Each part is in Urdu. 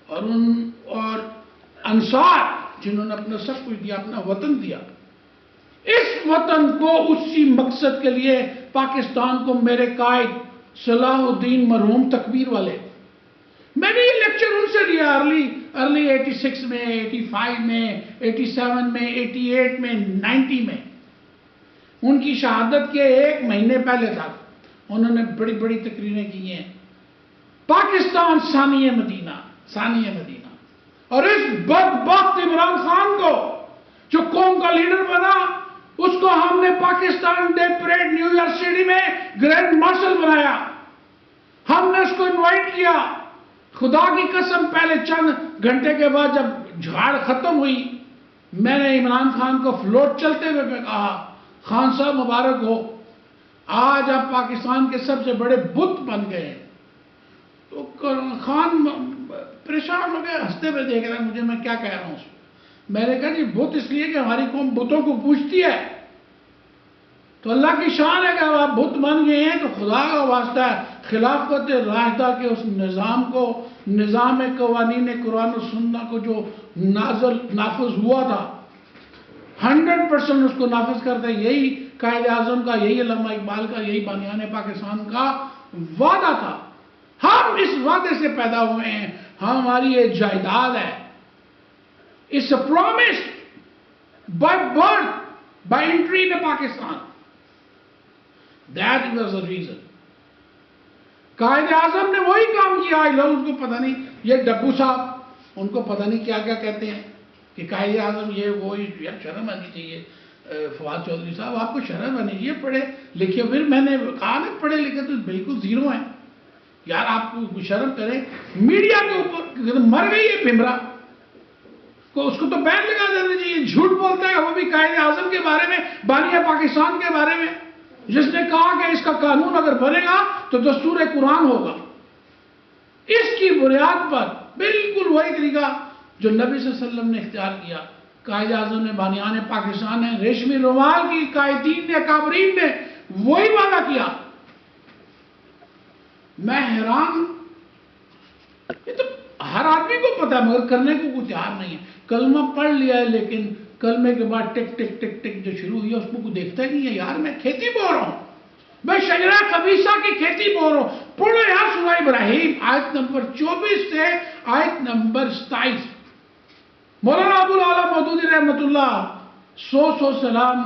اور انصار جنہوں نے اپنا سب کچھ دیا، اپنا وطن دیا، اس وطن کو اسی مقصد کے لیے پاکستان کو میرے قائد صلاح الدین مرحوم تکبیر والے، میں نے یہ لیکچر ان سے لیا ارلی 86 میں، 85 میں، 87 میں، 88 میں، 90 میں، ان کی شہادت کے ایک مہینے پہلے تک انہوں نے بڑی بڑی تقریریں کی ہیں، پاکستان ثانی مدینہ، اور اس بدبخت عمران خان کو جو قوم کا لیڈر بنا، اس کو ہم نے Pakistan day parade new York city میں گرینڈ مارشل بنایا، ہم نے اس کو انوائٹ کیا، خدا کی قسم پہلے چند گھنٹے کے بعد جب جھاڑ ختم ہوئی، میں نے عمران خان کو فلوٹ چلتے ہوئے کہا، خان صاحب مبارک ہو، آج آپ پاکستان کے سب سے بڑے بت بن گئے ہیں۔ تو خان پریشان ہو گیا، ہنستے ہوئے دیکھ رہا ہے مجھے، میں کیا کہہ رہا ہوں اس کو۔ میں نے کہا جی بت اس لیے کہ ہماری قوم بتوں کو پوجتی ہے، تو اللہ کی شان ہے کہ آپ بت بن گئے ہیں، تو خدا کا واسطہ ہے خلافت راشدہ کے اس نظام کو، نظام قوانین قرآن و سنت کو جو نافذ ہوا تھا، 100% اس کو نافذ کرتے، یہی قائد اعظم کا، یہی علامہ اقبال کا، یہی بنیاد پاکستان کا وعدہ تھا۔ ہم اس وعدے سے پیدا ہوئے ہیں، ہماری یہ جائیداد ہے، it's a promise by birth, by entry in Pakistan. That was the reason. Quaid Azam نے وہی کام کیا، ان کو پتہ نہیں، یہ ڈبو صاحب ان کو پتہ نہیں کیا کیا کہتے ہیں کہ قائد اعظم یہ وہ، یار شرم آنی چاہیے فواد چودھری صاحب، آپ کو شرم آنی چاہیے، پڑھے لکھے۔ پھر میں نے کہا نا پڑھے لکھے تو بالکل زیرو ہیں، یار آپ کو شرم کریں، میڈیا کے اوپر مر گئی ہے بمرا کو، اس کو تو بین لگا دینا چاہیے، جھوٹ بولتا ہے وہ بھی قائد اعظم کے بارے میں، بانیہ پاکستان کے بارے میں، جس نے کہا کہ اس کا قانون اگر بنے گا تو دستور قرآن ہوگا۔ اس کی بنیاد پر بالکل وہی طریقہ جو نبی صلی اللہ علیہ وسلم نے اختیار کیا، قائد اعظم نے، بانیان پاکستان نے، ریشمی رومال کی قائدین نے، اکابرین نے وہی وعدہ کیا۔ میں حیران، یہ تو ہر آدمی کو پتا ہے مگر کرنے کو کوئی تیار نہیں ہے۔ کلمہ پڑھ لیا ہے لیکن کلمے کے بعد ٹک ٹک ٹک ٹک جو شروع ہوئی ہے اس کو کوئی دیکھتا ہی نہیں ہے۔ یار میں کھیتی بو رہا ہوں، میں شجرہ خبیثہ کی کھیتی بو رہا ہوں۔ پڑھو یار سورہ ابراہیم آیت نمبر 24 سے آیت نمبر 27۔ مولانا ابو العلا مودودی رحمۃ اللہ 100 سلام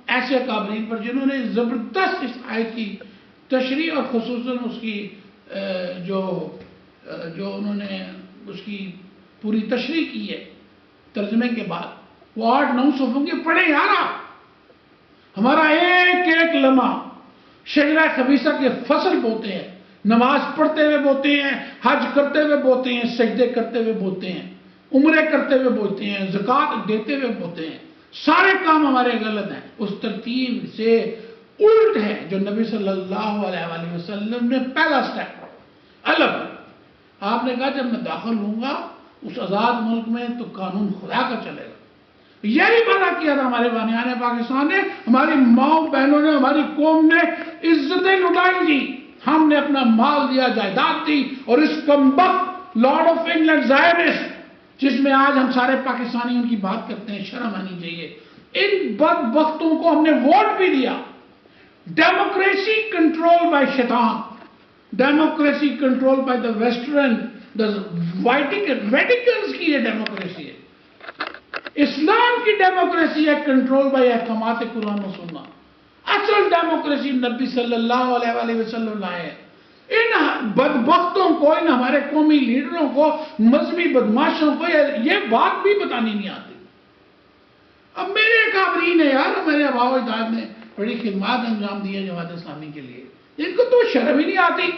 ایسے اکابرین پر جنہوں نے زبردست اس آیت کی تشریح اور خصوصاً اس کی جو انہوں نے اس کی پوری تشریح کی ہے ترجمے کے بعد، وہ 8-9 صفحوں کی پڑھیں یار آپ۔ ہمارا ایک ایک لمحہ شجرہ خبیثہ کے فصل بوتے ہیں، نماز پڑھتے ہوئے بوتے ہیں، حج کرتے ہوئے بوتے ہیں، سجدے کرتے ہوئے بوتے ہیں، عمرے کرتے ہوئے بوتے ہیں، زکوٰۃ دیتے ہوئے بوتے ہیں۔ سارے کام ہمارے غلط ہیں، اس ترتیب سے الٹ ہے جو نبی صلی اللہ علیہ وآلہ وسلم نے پہلا سٹیپ الگ۔ آپ نے کہا جب میں داخل ہوں گا اس آزاد ملک میں تو قانون خدا کا چلے گا۔ یہی وعدہ کیا تھا ہمارے بانیان پاکستان نے، ہماری ماؤں بہنوں نے، ہماری قوم نے عزتیں لٹائی دی، ہم نے اپنا مال دیا، جائیداد دی، اور اس کمبخت لارڈ آف انگلینڈ زائرس جس میں آج ہم سارے پاکستانی ان کی بات کرتے ہیں، شرم آنی چاہیے۔ ان بدبختوں کو ہم نے ووٹ بھی دیا۔ ڈیموکریسی کنٹرول بائی شیطان، democracy control by the western, the Vaticans کی یہ ڈیموکریسی ہے۔ اسلام کی ڈیموکریسی ہے کنٹرول بائی احکامات قرآن و سنت۔ اصل ڈیموکریسی نبی صلی اللہ علیہ وآلہ وسلم لائے ہیں۔ ان بدبختوں کو، ان ہمارے قومی لیڈروں کو، مذہبی بدماشوں کو یہ بات بھی بتانی نہیں آتی۔ اب میرے اکابرین ہیں یار، میرے آباء و اجداد نے بڑی خدمات انجام دی ہیں جماعت اسلامی کے لیے، ان کو تو شرم ہی نہیں آتی۔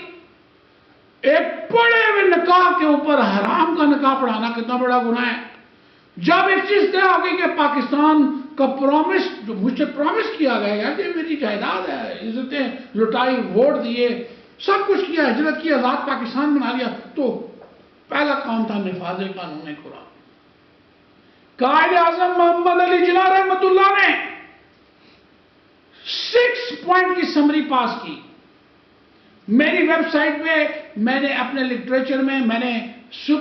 ایک پڑے ہوئے نکاح کے اوپر حرام کا نکاح پڑھانا کتنا بڑا گناہ ہے۔ جب ایک چیز طے ہو گئی کہ پاکستان کا پرومس جو مجھ سے پرومس کیا گیا یار کہ میری جائیداد ہے، عزتیں لٹائی، ووٹ دیے، سب کچھ کیا، ہجرت کی، آزاد پاکستان بنا لیا، تو پہلا کام تھا نفاذ قانون قرآن۔ قائد اعظم محمد علی جناح رحمۃ اللہ نے 6 پوائنٹ کی سمری پاس کی۔ میری ویب سائٹ پہ میں نے اپنے لٹریچر میں میں نے